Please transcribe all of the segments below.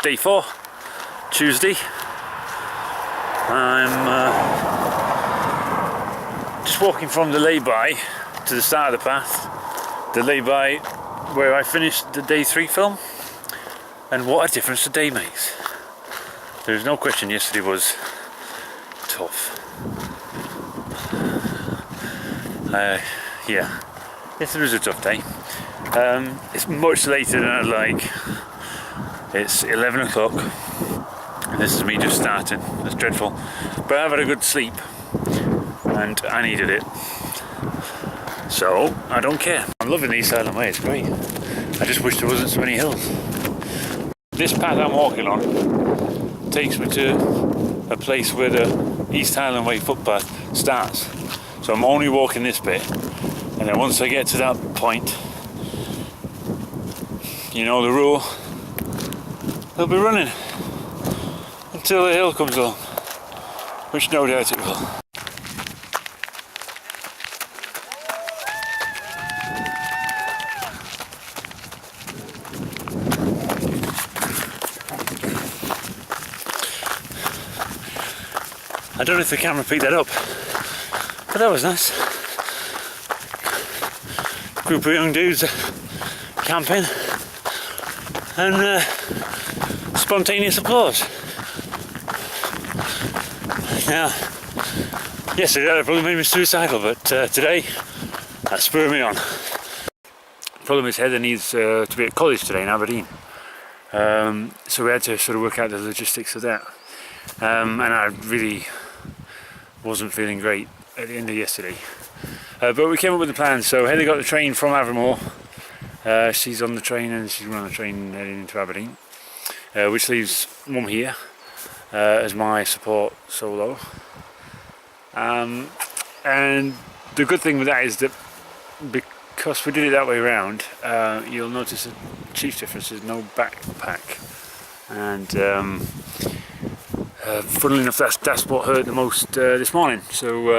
day 4, Tuesday. I'm just walking from the lay-by to the start of the path, the lay-by where I finished the day 3 film, and what a difference a day makes. There's no question yesterday was tough. Yeah, yesterday was a tough day. It's much later than I'd like. It's 11 o'clock. This is me just starting. That's dreadful. But I've had a good sleep and I needed it. So I don't care. I'm loving the East Island Way, it's great. I just wish there wasn't so many hills. This path I'm walking on takes me to a place where the East Highland Way footpath starts. So I'm only walking this bit, and then once I get to that point, you know the rule, I'll be running until the hill comes along, which no doubt it will. I don't know if the camera picked that up, but that was nice. Group of young dudes camping and spontaneous applause. Now, yesterday that probably made me suicidal, but today that spurred me on. The problem is Heather needs to be at college today in Aberdeen, so we had to sort of work out the logistics of that, and I really wasn't feeling great at the end of yesterday, but we came up with a plan. So Heather got the train from Avermore. She's on the train and she's on the train heading into Aberdeen, which leaves Mum here as my support solo. And the good thing with that is that because we did it that way around, you'll notice a chief difference is no backpack. And funnily enough, that's what hurt the most this morning. So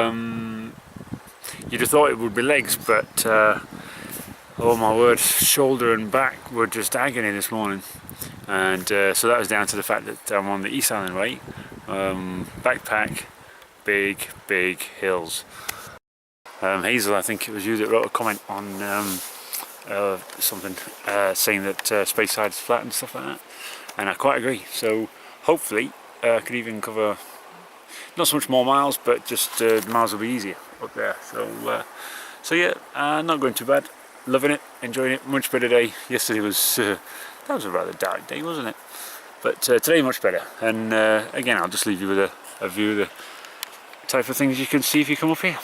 you'd have thought it would be legs, but oh my word, shoulder and back were just agony this morning. And so that was down to the fact that I'm on the East Island Way, backpack, big hills. Hazel, I think it was you that wrote a comment on something saying that Speyside is flat and stuff like that, and I quite agree. So hopefully I could even cover not so much more miles, but just miles will be easier up there. So yeah, not going too bad. Loving it, enjoying it. Much better day. Yesterday was that was a rather dark day, wasn't it? But today much better. And again, I'll just leave you with a view of the type of things you can see if you come up here.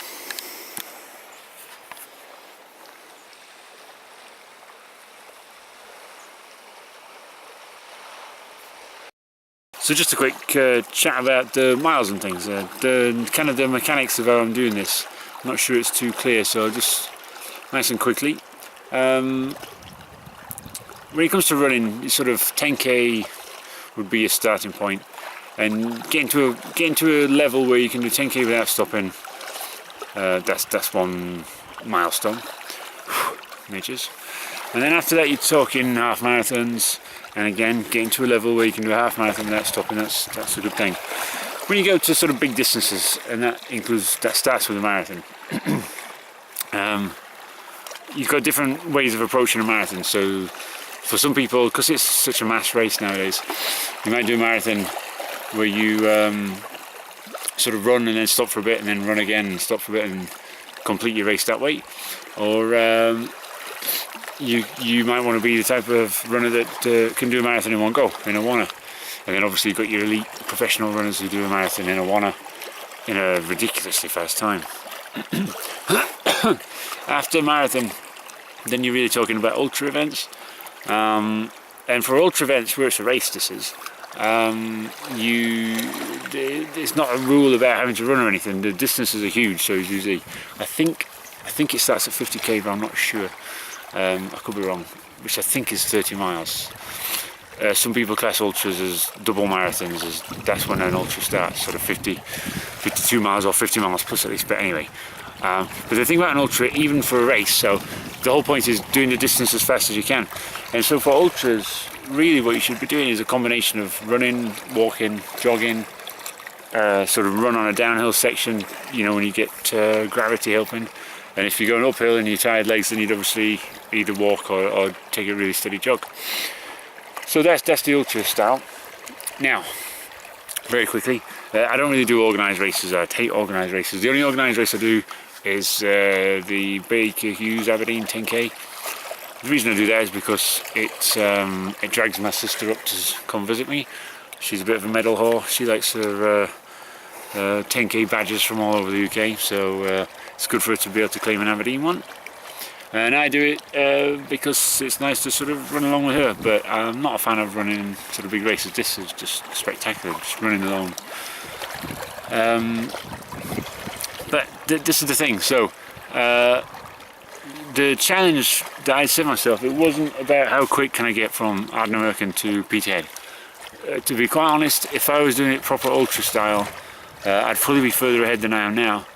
So just a quick chat about the miles and things. The kind of the mechanics of how I'm doing this. I'm not sure it's too clear, so just nice and quickly. When it comes to running, sort of 10k would be a starting point, and getting to a level where you can do 10k without stopping. That's one milestone. Midges. And then after that, you're talking half marathons. And again, getting to a level where you can do a half marathon without stopping, that's a good thing. When you go to sort of big distances, and that starts with a marathon, you've got different ways of approaching a marathon. So for some people, because it's such a mass race nowadays, you might do a marathon where you sort of run and then stop for a bit and then run again and stop for a bit and complete your race that way. Or you might want to be the type of runner that can do a marathon in one go, in a wanna. And then obviously you've got your elite professional runners who do a marathon in a wanna in a ridiculously fast time. After marathon, then you're really talking about ultra events. And for ultra events where it's a race, this is, it's not a rule about having to run or anything. The distances are huge, so it's usually, I think it starts at 50k, but I'm not sure. I could be wrong, which I think is 30 miles. Some people class ultras as double marathons, as that's when an ultra starts, sort of 52 miles or 50 miles plus at least, but anyway. But the thing about an ultra, even for a race, so the whole point is doing the distance as fast as you can. And so for ultras, really what you should be doing is a combination of running, walking, jogging, sort of run on a downhill section, you know, when you get gravity helping. And if you're going uphill and you're tired legs, then you'd obviously either walk or take a really steady jog. So that's the ultra style. Now, very quickly, I don't really do organised races. I hate organised races. The only organised race I do is the Baker Hughes Aberdeen 10k. The reason I do that is because it drags my sister up to come visit me. She's a bit of a medal whore. She likes her 10k badges from all over the UK, so it's good for her to be able to claim an Aberdeen one. And I do it because it's nice to sort of run along with her, but I'm not a fan of running sort of big races. This is just spectacular, just running alone. But this is the thing, so the challenge that I set myself, it wasn't about how quick can I get from Ardnamurchan to Peterhead. To be quite honest, if I was doing it proper ultra style, I'd probably be further ahead than I am now.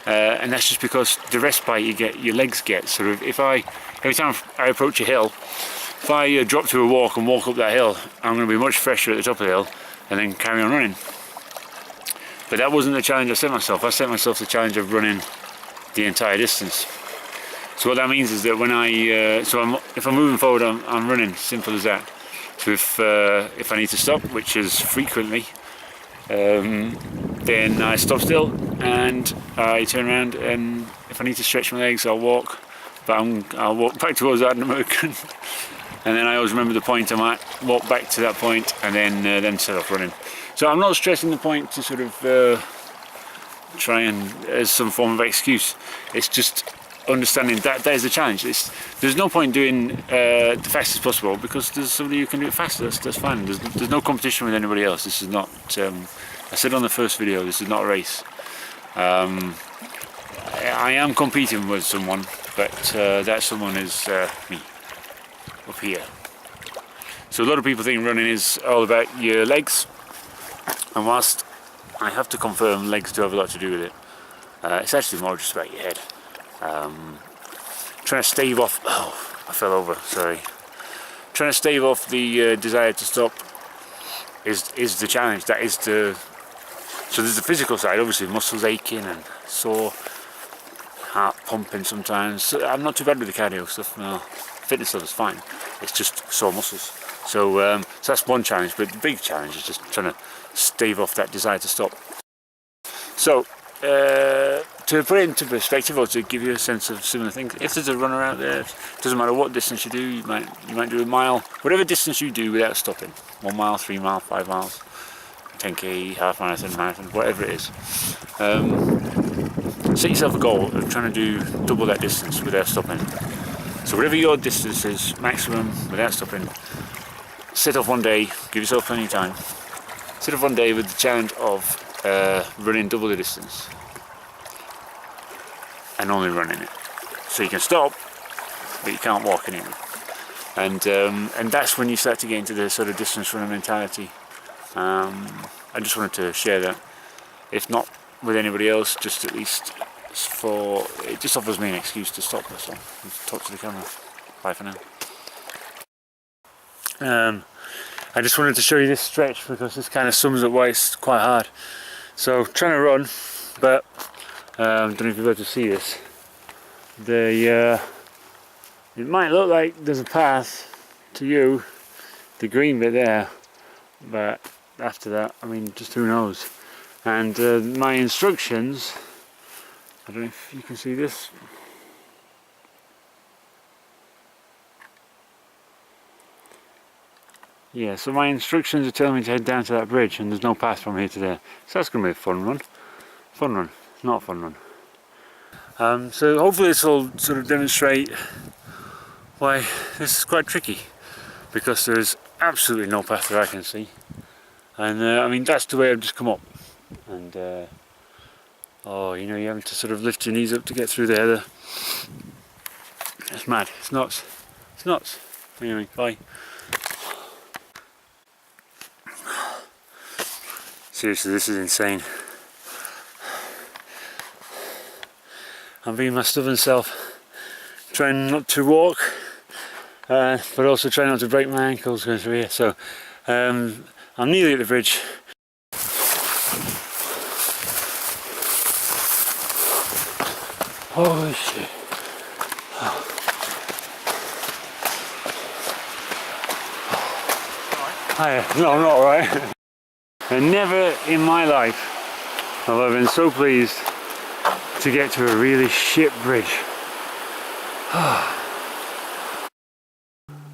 And that's just because the respite your legs get. Sort of, every time I approach a hill, if I drop to a walk and walk up that hill, I'm going to be much fresher at the top of the hill and then carry on running. But that wasn't the challenge I set myself. I set myself the challenge of running the entire distance. So what that means is that when if I'm moving forward, I'm running. Simple as that. So if I need to stop, which is frequently, then I stop still and I turn around, and if I need to stretch my legs, I'll walk. But I'll walk back towards Ardnamurchan, and then I always remember the point. I might walk back to that point and then set off running. So I'm not stressing the point to sort of try and as some form of excuse. It's just understanding that is the challenge. There's no point doing the fastest possible because there's somebody who can do it faster. That's fine. There's no competition with anybody else. This is not. I said on the first video, this is not a race. I am competing with someone, but that someone is me up here. So a lot of people think running is all about your legs, and whilst I have to confirm legs do have a lot to do with it, it's actually more just about your head. Trying to stave off, I fell over, sorry. Trying to stave off the desire to stop is the challenge. That is so there's the physical side, obviously muscles aching and sore, heart pumping sometimes. So I'm not too bad with the cardio stuff, no. Fitness stuff is fine, it's just sore muscles. So that's one challenge, but the big challenge is just trying to stave off that desire to stop. So to put it into perspective, or to give you a sense of similar things, if there's a runner out there, it doesn't matter what distance you do, you might do a mile, whatever distance you do without stopping, 1 mile, 3 miles, 5 miles, 10k, half marathon, marathon, whatever it is. Set yourself a goal of trying to do double that distance without stopping. So whatever your distance is, maximum, without stopping, set off one day, give yourself plenty of time, set off one day with the challenge of running double the distance and only running it. So you can stop, but you can't walk anymore. And that's when you start to get into the sort of distance runner mentality. I just wanted to share that, if not with anybody else, just at least it just offers me an excuse to stop. So talk to the camera. Bye for now. I just wanted to show you this stretch because this kind of sums up why it's quite hard. So trying to run, but I don't know if you're able to see this. It might look like there's a path to you, the green bit there, but after that, I mean, just who knows. And my instructions, I don't know if you can see this. Yeah, so my instructions are telling me to head down to that bridge, and there's no path from here to there. So that's going to be a fun run. Fun run, not a fun run. So hopefully this will sort of demonstrate why this is quite tricky, because there is absolutely no path that I can see. And I mean, that's the way I've just come up. And you're having to sort of lift your knees up to get through the heather. It's mad, it's nuts. It's nuts. Anyway, bye. Seriously, this is insane. I'm being my stubborn self, trying not to walk but also try not to break my ankles going through here. So I'm nearly at the bridge. Holy shit. Hiya. No, I'm not alright. And never in my life have I been so pleased to get to a really shit bridge.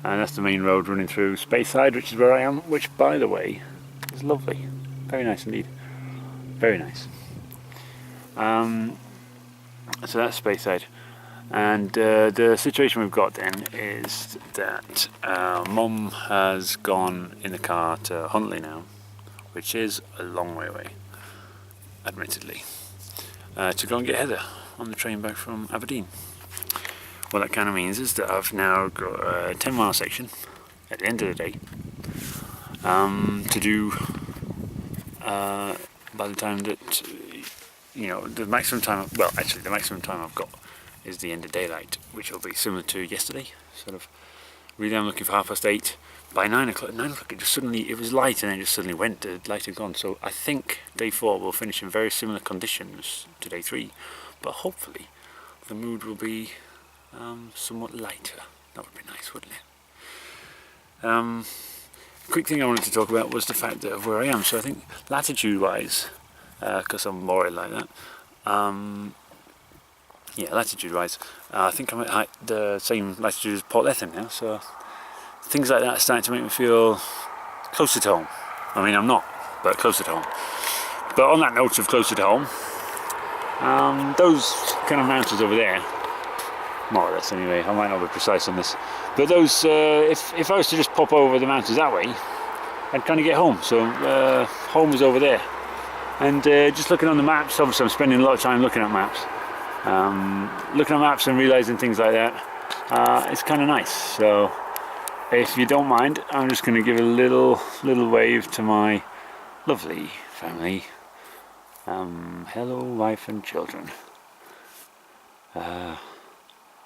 And that's the main road running through Speyside, which is where I am, which by the way is lovely. Very nice indeed. Very nice. So that's Speyside. And the situation we've got then is that Mum has gone in the car to Huntley now, which is a long way away, admittedly, to go and get Heather on the train back from Aberdeen. What that kind of means is that I've now got a 10-mile section at the end of the day to do by the time that, you know, the maximum time, well actually the maximum time I've got is the end of daylight, which will be similar to yesterday. Sort of, really I'm looking for 8:30. By 9 o'clock it was light and then it just suddenly went, the light had gone. So I think day 4 will finish in very similar conditions to day 3, but hopefully the mood will be somewhat lighter. That would be nice, wouldn't it? Quick thing I wanted to talk about was the fact that of where I am. So I think latitude wise, because I'm more like that, yeah, latitude wise, I think I'm at the same latitude as Port Lethem now, so things like that are starting to make me feel closer to home. I mean, I'm not, but closer to home. But on that note of closer to home, those kind of mountains over there, more or less anyway, I might not be precise on this, but those, if I was to just pop over the mountains that way, I'd kind of get home. So home is over there. And just looking on the maps, obviously I'm spending a lot of time looking at maps. Looking at maps and realising things like that, it's kind of nice. So if you don't mind, I'm just going to give a little wave to my lovely family. Hello, wife and children.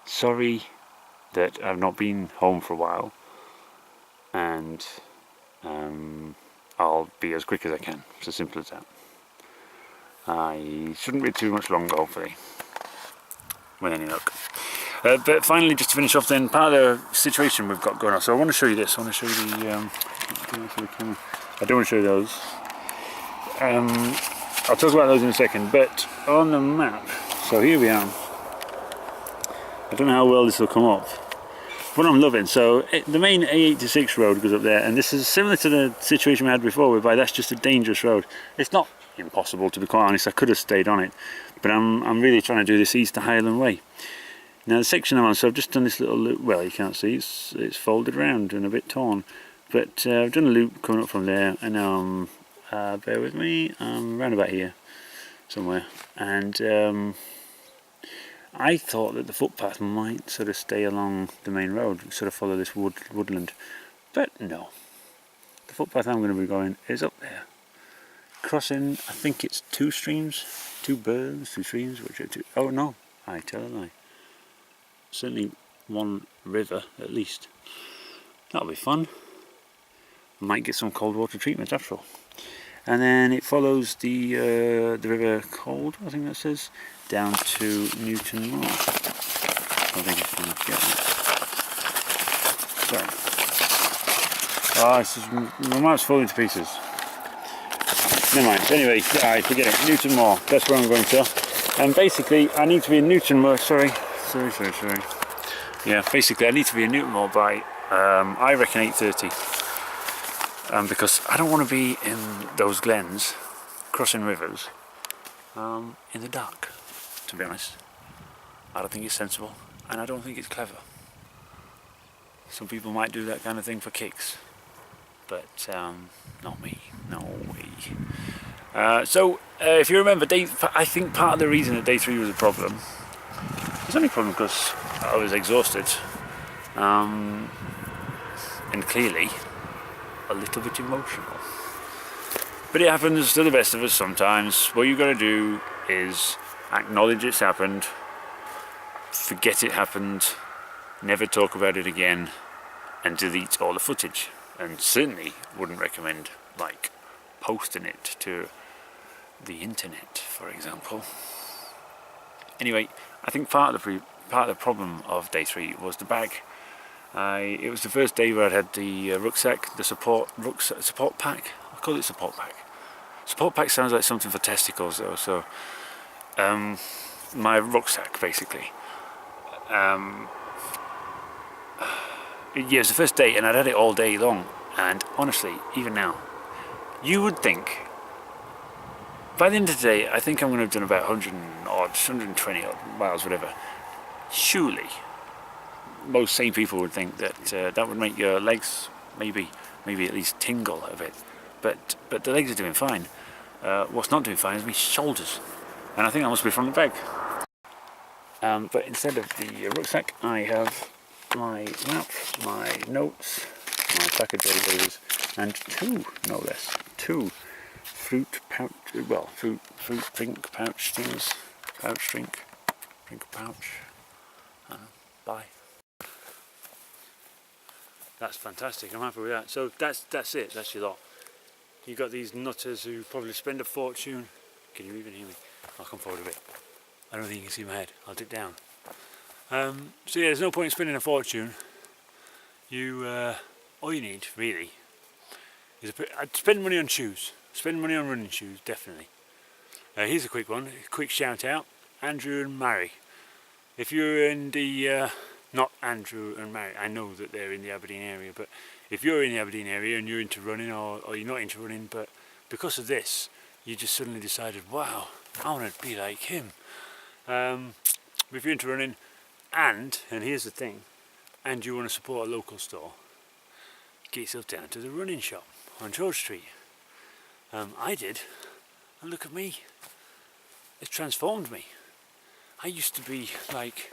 Sorry that I've not been home for a while, and I'll be as quick as I can. It's as simple as that. I shouldn't be too much longer, hopefully, with any luck. But finally, just to finish off then, part of the situation we've got going on. So I want to show you this. I want to show you the camera. I don't want to show you those. I'll talk about those in a second. But on the map, so here we are. I don't know how well this will come up. What I'm loving, so the main A86 road goes up there, and this is similar to the situation we had before, whereby that's just a dangerous road. It's not impossible, to be quite honest. I could have stayed on it, but I'm really trying to do this East to Highland way. Now the section I'm on, so I've just done this little loop. Well, you can't see, it's folded around and a bit torn, but I've done a loop coming up from there, and now I'm, bear with me, I'm round about here somewhere, and I thought that the footpath might sort of stay along the main road, sort of follow this woodland, but no. The footpath I'm going to be going is up there, crossing, I think it's two streams, two streams, which are two, oh no, I tell a lie. Certainly one river at least. That'll be fun. I might get some cold water treatment after all. And then it follows the river Cold, I think that says, down to Newtonmore. I think it's going to get that. Sorry. Oh, it's just, my map's falling to pieces. Never mind. Anyway, alright, forget it. Newtonmore, that's where I'm going to. And basically, I need to be in Newtonmore. Sorry. Yeah, basically, I need to be in Newtonmore by, I reckon 8:30. Because I don't want to be in those glens, crossing rivers, in the dark, to be honest. I don't think it's sensible, and I don't think it's clever. Some people might do that kind of thing for kicks, but not me, no way. So, if you remember, I think part of the reason that day 3 was a problem, it was only a problem because I was exhausted, and clearly a little bit emotional. But it happens to the best of us sometimes. What you've got to do is acknowledge it's happened, forget it happened, never talk about it again, and delete all the footage, and certainly wouldn't recommend like posting it to the internet, for example. Anyway, I think part of the problem of day 3 was the bag. It was the first day where I had the rucksack, the support pack. I call it support pack. Support pack sounds like something for testicles though, so my rucksack basically. Yeah, it was the first day and I'd had it all day long, and honestly, even now, you would think by the end of the day, I think I'm going to have done about 120 odd miles, whatever. Surely, most sane people would think that that would make your legs maybe at least tingle a bit. But the legs are doing fine. What's not doing fine is my shoulders, and I think that must be from the bag. But instead of the rucksack, I have my map, my notes, my pack of jelly babies, and two fruit pouch, fruit drink pouch things, drink pouch. Bye. That's fantastic. I'm happy with that. So that's it. That's your lot. You got these nutters who probably spend a fortune. Can you even hear me? I'll come forward a bit. I don't think you can see my head. I'll dip down. So yeah, there's no point in spending a fortune. All you need really is I'd spend money on shoes. Spend money on running shoes, definitely. Here's a quick one. A quick shout out. Andrew and Mary. If you're in the not Andrew and Mary, I know that they're in the Aberdeen area, but if you're in the Aberdeen area and you're into running, or you're not into running, but because of this, you just suddenly decided, wow, I want to be like him. If you're into running, and here's the thing, and you want to support a local store, get yourself down to the running shop on George Street. I did, and look at me. It's transformed me. I used to be like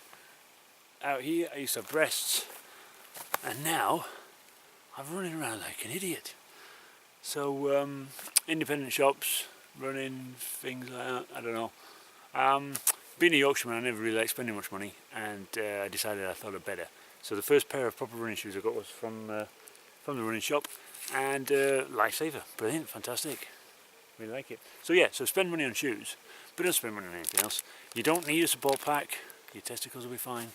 out here, I used to have breasts, and now I'm running around like an idiot. So independent shops, running, things like that, I don't know. Being a Yorkshireman, I never really liked spending much money, and I decided I thought I'd better. So the first pair of proper running shoes I got was from the running shop, and lifesaver, brilliant, fantastic, really like it. So yeah, so spend money on shoes, but don't spend money on anything else. You don't need a support pack, your testicles will be fine.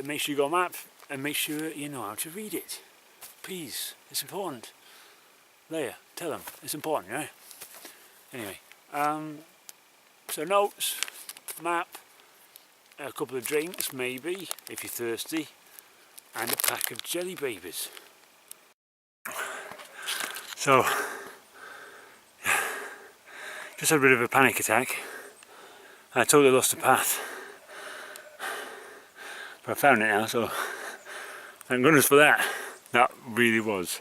Make sure you got a map, and make sure you know how to read it. Please, it's important. There, tell them, it's important, right? Anyway, so notes, map, a couple of drinks maybe, if you're thirsty, and a pack of jelly babies. So, just had a bit of a panic attack. I totally lost the path. But I found it now, so thank goodness for that. That really was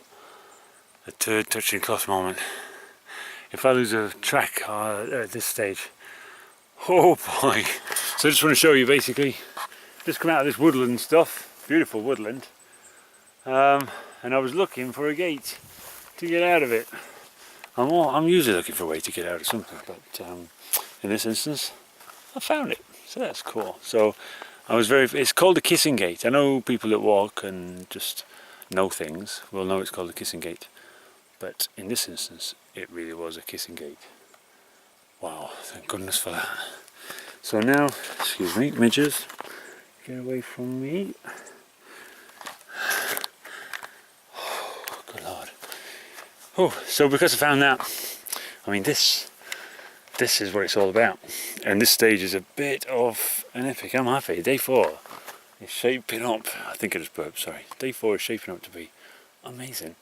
a turd touching cloth moment. If I lose a track at this stage, oh boy. So I just want to show you basically, just come out of this woodland stuff, beautiful woodland, and I was looking for a gate to get out of it. I'm usually looking for a way to get out of something, but in this instance I found it, so that's cool. So it's called the Kissing Gate. I know people that walk and just know things will know it's called the Kissing Gate, but in this instance it really was a kissing gate. Wow, thank goodness for that. So now, excuse me, midges, get away from me. Oh, good lord. Oh, so because I found that, I mean this is what it's all about. And this stage is a bit of an epic. I'm happy. Day 4 is shaping up. I think I just burped, sorry. Day 4 is shaping up to be amazing.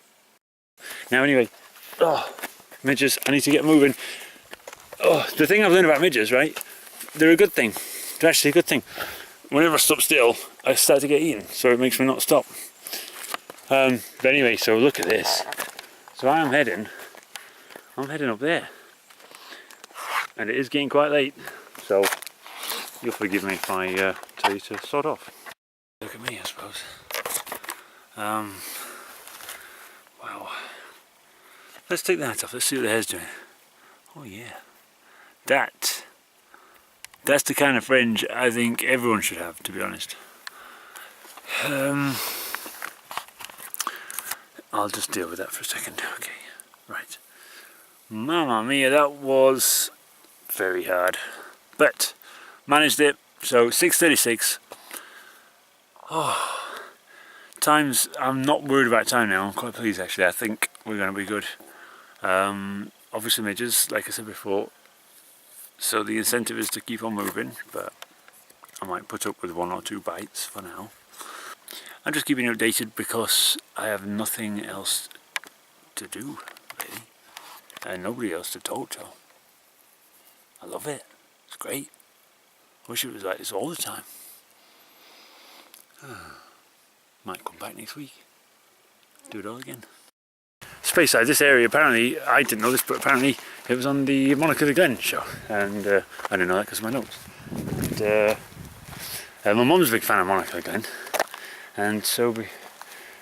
Now anyway, midges, I need to get moving. Oh, the thing I've learned about midges, right? They're a good thing. They're actually a good thing. Whenever I stop still, I start to get eaten, so it makes me not stop. But anyway, so look at this. So I'm heading up there. And it is getting quite late, so you'll forgive me if I tell you to sod off. Look at me, I suppose. Wow. Let's take that off, let's see what the hair's doing. Oh yeah. That's the kind of fringe I think everyone should have, to be honest. I'll just deal with that for a second. Okay, right. Mamma mia, that was very hard. But managed it. So 6:36. Oh, times. I'm not worried about time now. I'm quite pleased actually. I think we're going to be good. Obviously midges, like I said before. So the incentive is to keep on moving, but I might put up with 1 or 2 bites for now. I'm just keeping you updated because I have nothing else to do, really, and nobody else to talk to. I love it. It's great. I wish it was like this all the time. Might come back next week. Do it all again. Speyside, this area, apparently, I didn't know this, but apparently it was on the Monica the Glen show, and I didn't know that because of my notes. And, my mum's a big fan of Monica the Glen, and so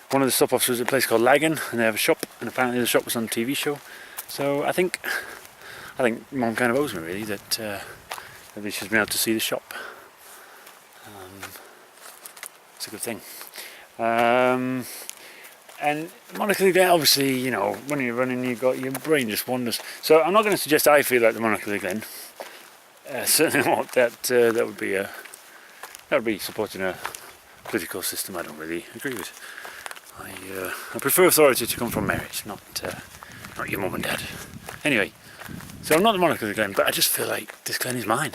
one of the stop-offs was a place called Lagan, and they have a shop, and apparently the shop was on a TV show. So I think Mum kind of owes me really that at least she's been able to see the shop. It's a good thing. And Monica the Glen, obviously, you know, when you're running, your brain just wanders. So I'm not going to suggest I feel like the Monica the Glen. Certainly not. That would be supporting a political system I don't really agree with. I prefer authority to come from marriage, not your mum and dad. Anyway, so I'm not the Monica the Glen, but I just feel like this Glen is mine.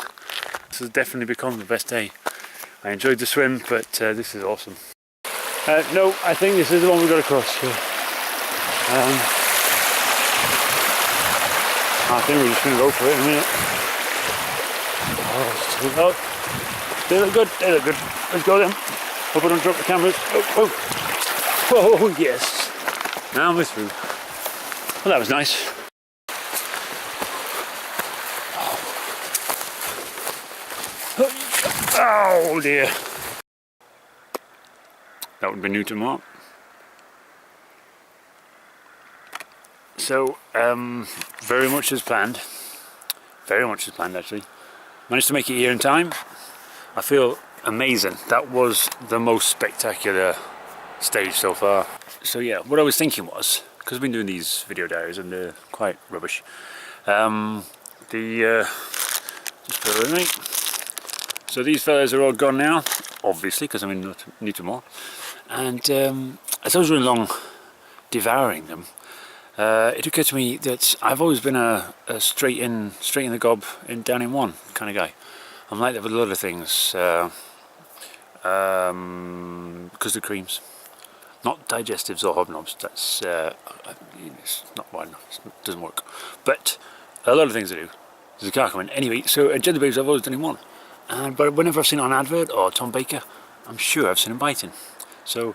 This has definitely become the best day. I enjoyed the swim, but this is awesome. No, I think this is the one we've got to cross. Yeah. I think we're just going to go for it in a minute. Oh, they look good, they look good. Let's go then. Hope I don't drop the cameras. Oh, yes. Now we're through. Well, that was nice. Oh dear. That would be Newtonmore. So, very much as planned. Very much as planned actually. Managed to make it here in time. I feel amazing. That was the most spectacular stage so far. So yeah, what I was thinking was, because I've been doing these video diaries and they're quite rubbish. Just bear with me. So these fellas are all gone now, obviously, because I'm in Newtonmore. And as I was running along devouring them, it occurred to me that I've always been a straight in the gob, down in one kind of guy. I'm like that with a lot of things, because of creams. Not digestives or hobnobs, that's it's not one, it doesn't work. But a lot of things I do. There's a car coming. Anyway, so jelly babes I've always done in one. But whenever I've seen it on an advert or Tom Baker, I'm sure I've seen him biting. So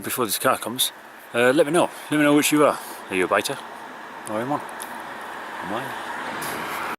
before this car comes, let me know. Let me know which you are. Are you a biter? Or am I? Am I?